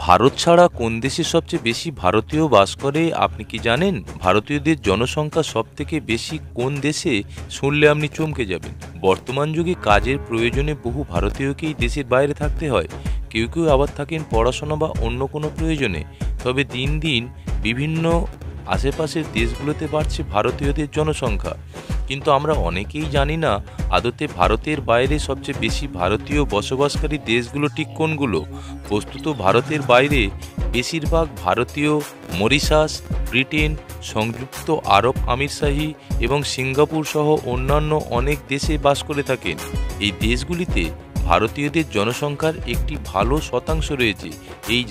ভারত ছাড়া কোন দেশে সবচেয়ে বেশি ভারতীয় বাস করে আপনি কি জানেন? ভারতীয়দের জনসংখ্যা সবথেকে বেশি কোন দেশে শুনলে আপনি চমকে যাবেন। বর্তমান যুগে কাজের প্রয়োজনে বহু ভারতীয়কেই দেশের বাইরে থাকতে হয়। কেউ কেউ আবার থাকেন পড়াশোনা বা অন্য কোনো প্রয়োজনে। তবে দিন দিন বিভিন্ন আশেপাশের দেশগুলোতে বাড়ছে ভারতীয়দের জনসংখ্যা, কিন্তু আমরা অনেকেই জানি না আদতে ভারতের বাইরে সবচেয়ে বেশি ভারতীয় বসবাসকারী দেশগুলো ঠিক কোনগুলো। বস্তুত ভারতের বাইরে বেশিরভাগ ভারতীয় মরিশাস, ব্রিটেন, সংযুক্ত আরব আমিরশাহী এবং সিঙ্গাপুর সহ অন্যান্য অনেক দেশে বাস করে থাকেন। এই দেশগুলিতে ভারতীয়দের জনসংখ্যার একটি ভালো শতাংশ রয়েছে। এই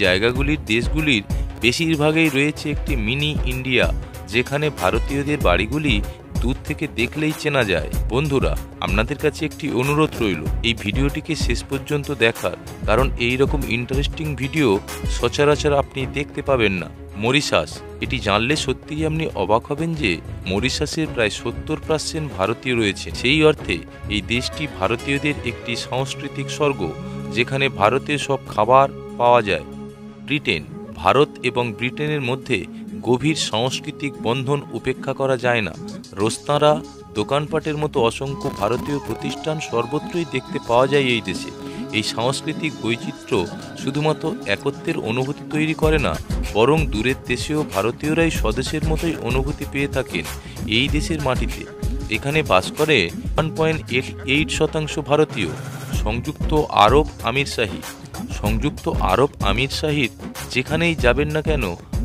দেশগুলির বেশিরভাগই রয়েছে একটি মিনি ইন্ডিয়া, যেখানে ভারতীয়দের বাড়িগুলি দূর থেকে দেখলেই চেনা যায়। বন্ধুরা, আপনাদের কাছে একটি অনুরোধ রইল এই ভিডিওটিকে শেষ পর্যন্ত দেখার, কারণ এই রকম ইন্টারেস্টিং ভিডিও সচরাচর আপনি দেখতে পাবেন না। মরিশাস, এটি জানলে সত্যিই আপনি অবাক হবেন যে মরিশাসের প্রায় 70% ভারতীয় রয়েছে। সেই অর্থে এই দেশটি ভারতীয়দের একটি সাংস্কৃতিক স্বর্গ, যেখানে ভারতের সব খাবার পাওয়া যায়। ব্রিটেন, ভারত এবং ব্রিটেনের মধ্যে গভীর সাংস্কৃতিক বন্ধন উপেক্ষা করা যায় না। রেস্তোরাঁ, দোকানপাটের মতো অসংখ্য ভারতীয় প্রতিষ্ঠান সর্বত্রই দেখতে পাওয়া যায় এই দেশে। এই সাংস্কৃতিক বৈচিত্র্য শুধুমাত্র একত্বের অনুভূতি তৈরি করে না, বরং দূরের দেশেও ভারতীয়রাই স্বদেশের মতোই অনুভূতি পেয়ে থাকেন এই দেশের মাটিতে। এখানে বাস করে 1.88% ভারতীয়। সংযুক্ত আরব আমিরশাহীর যেখানেই যাবেন না কেন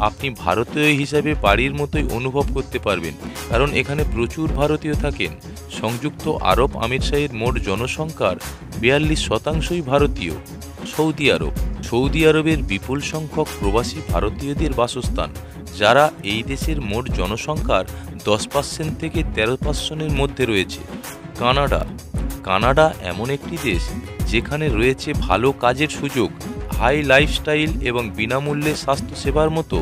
আপনি ভারতীয় হিসাবে বাড়ির মতোই অনুভব করতে পারবেন, কারণ এখানে প্রচুর ভারতীয় থাকেন। সংযুক্ত আরব আমিরশাহীর মোট জনসংখ্যার 42%ই ভারতীয়। সৌদি আরবের বিপুল সংখ্যক প্রবাসী ভারতীয়দের বাসস্থান, যারা এই দেশের মোট জনসংখ্যার 10% থেকে 13%-এর মধ্যে রয়েছে। কানাডা এমন একটি দেশ যেখানে রয়েছে ভালো কাজের সুযোগ, হাই লাইফস্টাইল এবং বিনামূল্যে স্বাস্থ্যসেবার মতো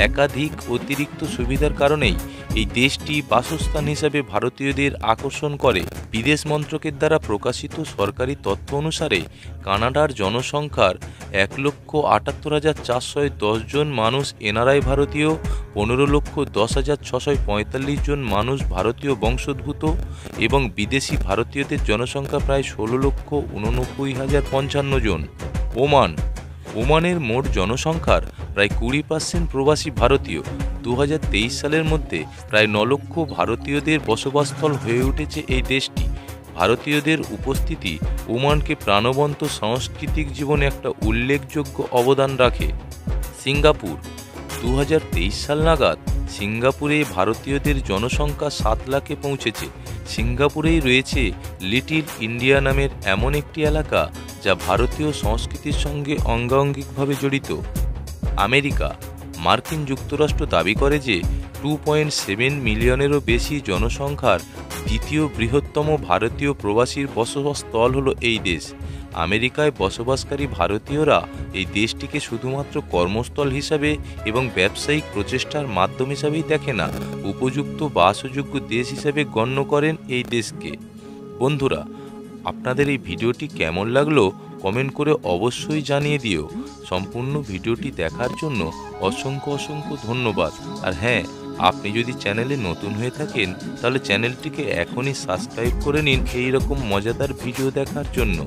একাধিক অতিরিক্ত সুবিধার কারণেই এই দেশটি বাসস্থান হিসাবে ভারতীয়দের আকর্ষণ করে। বিদেশ মন্ত্রকের দ্বারা প্রকাশিত সরকারি তথ্য অনুসারে কানাডার জনসংখ্যার 1,78,410 জন মানুষ এনআরআই ভারতীয়, 15,10,645 জন মানুষ ভারতীয় বংশোদ্ভূত এবং বিদেশি ভারতীয়দের জনসংখ্যা প্রায় 16,89,055 জন। ওমানের মোট জনসংখ্যার প্রায় 20% প্রবাসী ভারতীয়। 2023 সালের মধ্যে প্রায় 9 লক্ষ ভারতীয়দের বসবাসস্থল হয়ে উঠেছে এই দেশটি। ভারতীয়দের উপস্থিতি ওমানকে প্রাণবন্ত সাংস্কৃতিক জীবনে একটা উল্লেখযোগ্য অবদান রাখে। সিঙ্গাপুর, 2023 সাল নাগাদ সিঙ্গাপুরে ভারতীয়দের জনসংখ্যা 7 লাখে পৌঁছেছে। সিঙ্গাপুরেই রয়েছে লিটল ইন্ডিয়া নামের এমন একটি এলাকা যা ভারতীয় সংস্কৃতির সঙ্গে অঙ্গাঙ্গিকভাবে জড়িত। মার্কিন যুক্তরাষ্ট্র দাবি করে যে 2.7 মিলিয়নেরও বেশি জনসংখ্যার দ্বিতীয় বৃহত্তম ভারতীয় প্রবাসীর বসবাসস্থল হলো এই দেশ। আমেরিকায় বসবাসকারী ভারতীয়রা এই দেশটিকে শুধুমাত্র কর্মস্থল হিসাবে এবং ব্যবসায়িক প্রচেষ্টার মাধ্যম হিসাবেই দেখে না, উপযুক্ত বাসযোগ্য দেশ হিসাবে গণ্য করেন এই দেশকে। বন্ধুরা, আপনাদের এই ভিডিওটি কেমন লাগলো কমেন্ট করে অবশ্যই জানিয়ে দিও। সম্পূর্ণ ভিডিওটি দেখার জন্য অসংখ্য ধন্যবাদ। আর হ্যাঁ, আপনি যদি চ্যানেলে নতুন হয়ে থাকেন তাহলে চ্যানেলটিকে এখনই সাবস্ক্রাইব করে নিন এই রকম মজাদার ভিডিও দেখার জন্য।